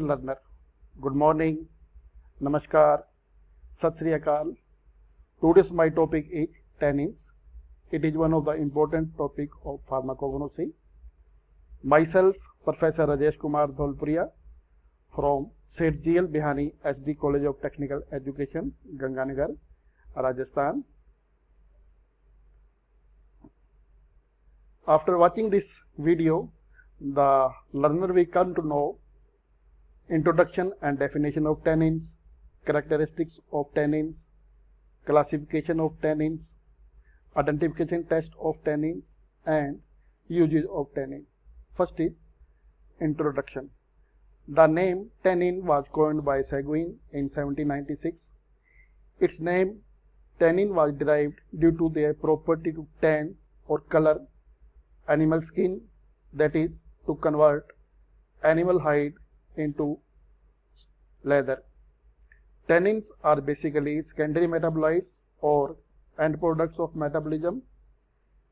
Learner, good morning, Namaskar, Sat Sri Akal. Today's my topic is tannins. It is one of the important topic of pharmacognosy. Myself, Professor Rajesh Kumar Dholpuria from Seth G.L. Bihani SD College of Technical Education, Ganganagar, Rajasthan. After watching this video, the learner will come to know introduction and definition of tannins, characteristics of tannins, classification of tannins, identification test of tannins, and uses of tannin. First is introduction. The name tannin was coined by Seguin in 1796. Its name tannin was derived due to their property to tan or color animal skin, that is, to convert animal hide into leather. Tannins are basically secondary metabolites or end products of metabolism.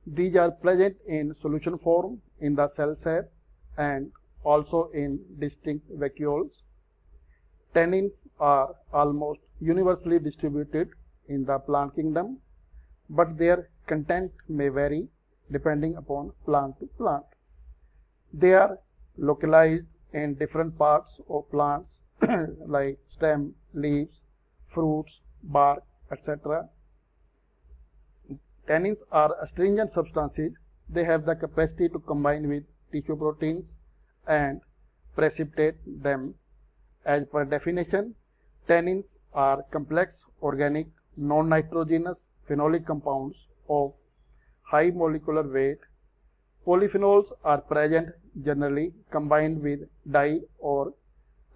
These are present in solution form in the cell sap and also in distinct vacuoles. Tannins are almost universally distributed in the plant kingdom, but their content may vary depending upon plant to plant. They are localized in different parts of plants like stem, leaves, fruits, bark, etc. Tannins are astringent substances. They have the capacity to combine with tissue proteins and precipitate them. As per definition, tannins are complex organic non-nitrogenous phenolic compounds of high molecular weight. Polyphenols are present generally combined with di or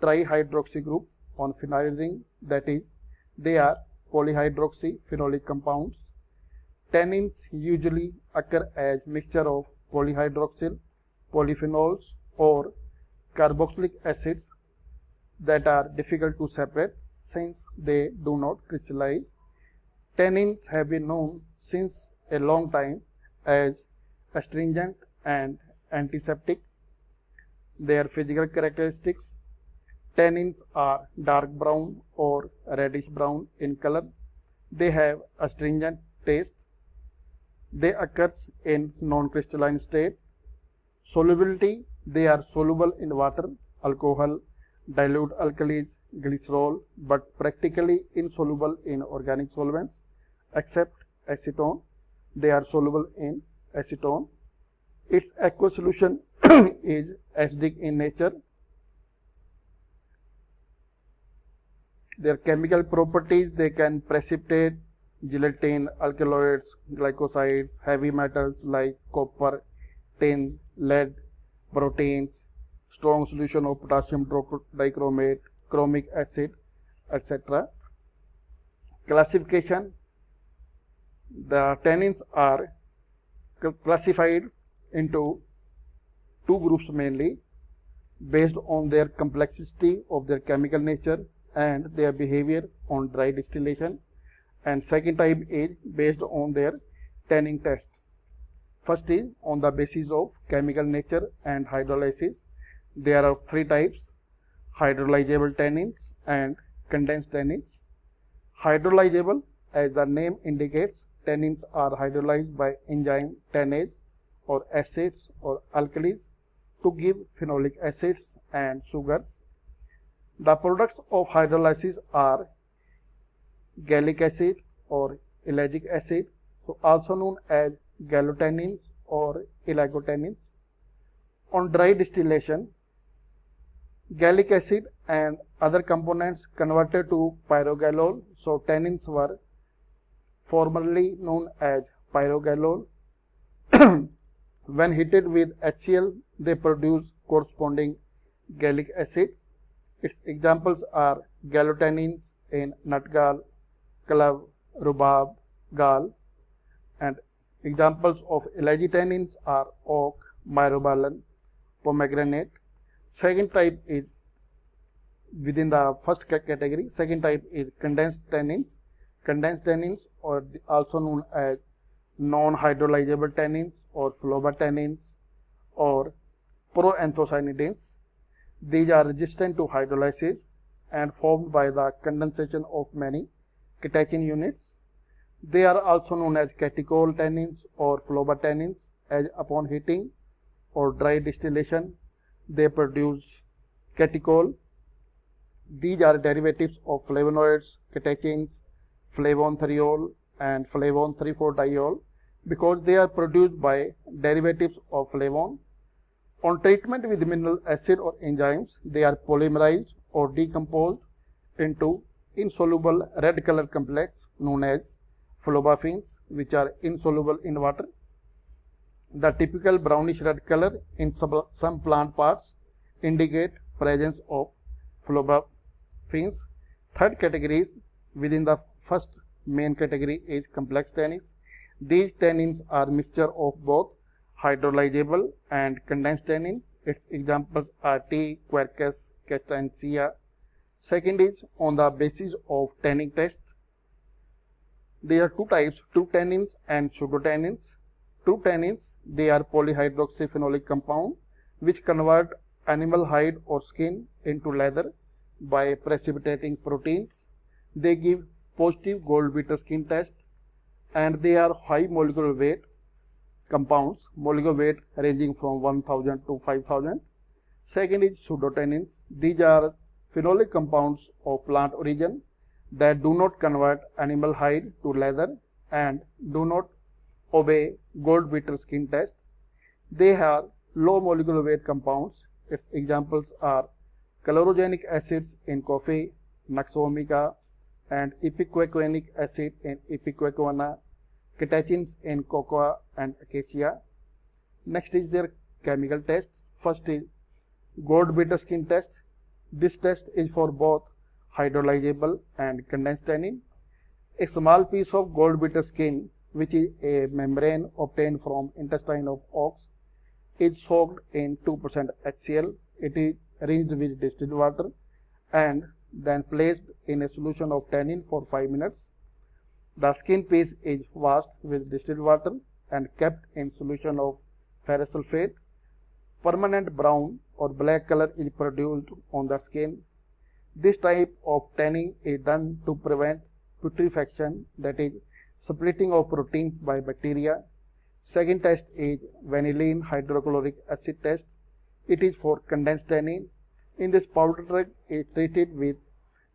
trihydroxy group on phenyl ring, that is, they are polyhydroxy phenolic compounds. Tannins usually occur as mixture of polyhydroxyl, polyphenols or carboxylic acids that are difficult to separate since they do not crystallize. Tannins have been known since a long time as astringent and antiseptic. Their physical characteristics: tannins are dark brown or reddish brown in color. They have astringent taste. They occur in non-crystalline state. Solubility: they are soluble in water, alcohol, dilute alkalis, glycerol, but practically insoluble in organic solvents except acetone. They are soluble in acetone. Its aqueous solution is acidic in nature. Their chemical properties: they can precipitate gelatin, alkaloids, glycosides, heavy metals like copper, tin, lead, proteins, strong solution of potassium dichromate, chromic acid, etc. Classification: the tannins are classified into two groups mainly based on their complexity of their chemical nature and their behavior on dry distillation, and second type is based on their tanning test. First is on the basis of chemical nature and hydrolysis. There are three types: hydrolyzable tannins and condensed tannins. Hydrolyzable, as the name indicates, tannins are hydrolyzed by enzyme tannase or acids or alkalis to give phenolic acids and sugars. The products of hydrolysis are gallic acid or ellagic acid, also known as gallotannins or ellagotannins. On dry distillation, gallic acid and other components converted to pyrogallol, so tannins were formerly known as pyrogallol. When heated with HCl, they produce corresponding gallic acid. Its examples are gallotannins in nut gall, clove, rhubarb, gall, and examples of ellagotannins are oak, myrobalan, pomegranate. Second type is within the first category. Second type is condensed tannins. Condensed tannins, or also known as non-hydrolyzable tannins or phlobotannins or proanthocyanidins. These are resistant to hydrolysis and formed by the condensation of many catechin units. They are also known as catechol tannins or phlebotannins, as upon heating or dry distillation they produce catechol. These are derivatives of flavonoids, catechins, flavonthriol and flavon-3,4-diol because they are produced by derivatives of flavon. On treatment with mineral acid or enzymes, they are polymerized or decomposed into insoluble red color complex known as phlebophins, which are insoluble in water. The typical brownish red color in some plant parts indicate presence of phlebophins. Third category within the first main category is complex tannins. These tannins are mixture of both hydrolyzable and condensed tannins. Its examples are T. quercus, castanea. Second is on the basis of tanning test. There are two types, true tannins and pseudotannins. True tannins, they are polyhydroxyphenolic compound which convert animal hide or skin into leather by precipitating proteins. They give positive Goldbeater skin test and they are high molecular weight compounds, molecular weight ranging from 1000 to 5000. Second is pseudotannins. These are phenolic compounds of plant origin that do not convert animal hide to leather and do not obey Goldbeater skin test. They are low molecular weight compounds. Its examples are chlorogenic acids in coffee, Nux vomica, and ipecacuanhic acid in Ipecacuanha, catechins in cocoa and acacia. Next is their chemical test. First is Goldbeater skin test. This test is for both hydrolyzable and condensed tannin. A small piece of Goldbeater skin, which is a membrane obtained from intestine of ox, is soaked in 2% HCl. It is rinsed with distilled water and then placed in a solution of tannin for 5 minutes. The skin piece is washed with distilled water and kept in solution of ferrous sulfate. Permanent brown or black color is produced on the skin. This type of tanning is done to prevent putrefaction, that is splitting of proteins by bacteria. Second test is vanillin hydrochloric acid test. It is for condensed tannin. In this, powder drug is treated with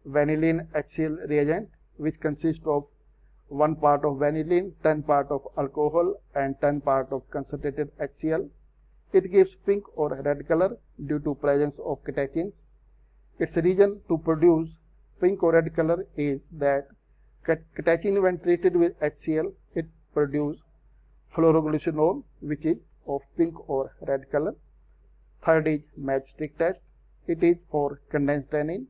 vanillin HCl reagent, which consists of 1 part of vanillin, 10 part of alcohol and 10 part of concentrated HCl. It gives pink or red color due to presence of catechins. Its reason to produce pink or red color is that catechin, when treated with HCl, it produces fluoroglycinol, which is of pink or red color. Third is matchstick test. It is for condensed tannin.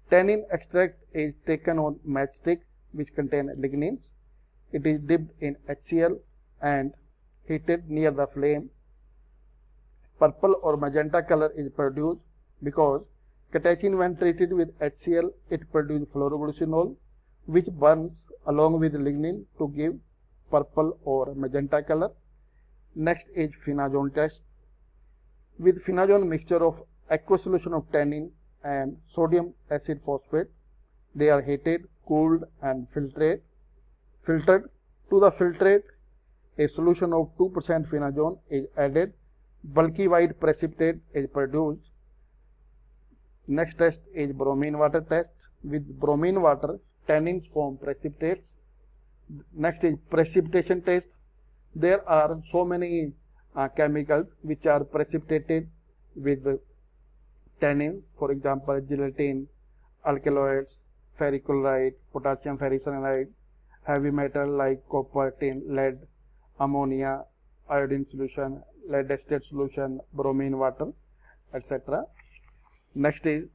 Tannin extract is taken on matchstick which contain lignins. It is dipped in HCl and heated near the flame. Purple or magenta color is produced because catechin, when treated with HCl, it produces fluoroglycinol, which burns along with lignin to give purple or magenta color. Next is phenazone test. With phenazone mixture of aqueous solution of tannin and sodium acid phosphate, they are heated, cooled and filtered. To the filtrate, a solution of 2% phenazone is added. Bulky white precipitate is produced. Next test is bromine water test. With bromine water, tannins form precipitates. Next is precipitation test. There are so many chemicals which are precipitated with tannins, for example, gelatin, alkaloids, ferric chloride, potassium ferricyanide, heavy metal like copper, tin, lead, ammonia, iodine solution, lead acetate solution, bromine water, etc. Next is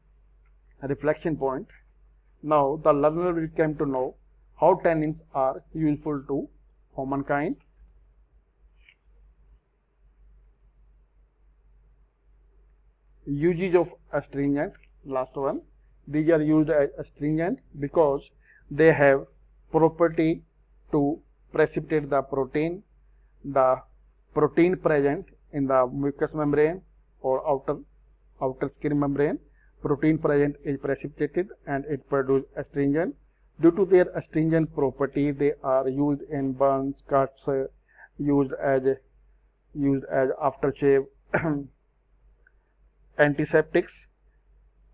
reflection point. Now the learner will come to know how tannins are useful to humankind. Uses of astringent, last one. These are used as astringent because they have property to precipitate the protein present in the mucous membrane or outer outer skin membrane, protein present is precipitated and it produces astringent. Due to their astringent property, they are used in burns, cuts, used as aftershave, antiseptics.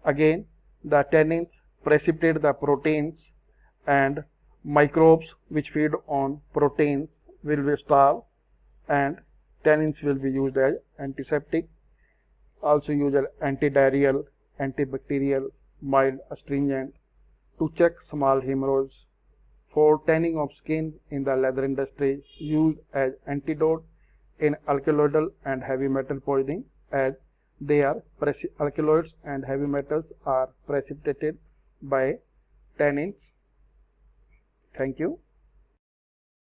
Again, the tannins precipitate the proteins, and microbes which feed on proteins will be starved, and tannins will be used as antiseptic, also used as antidiarrheal, antibacterial, mild astringent, to check small hemorrhoids. For tanning of skin in the leather industry, used as antidote in alkaloidal and heavy metal poisoning, as they are alkaloids and heavy metals are precipitated by tannins. Thank you.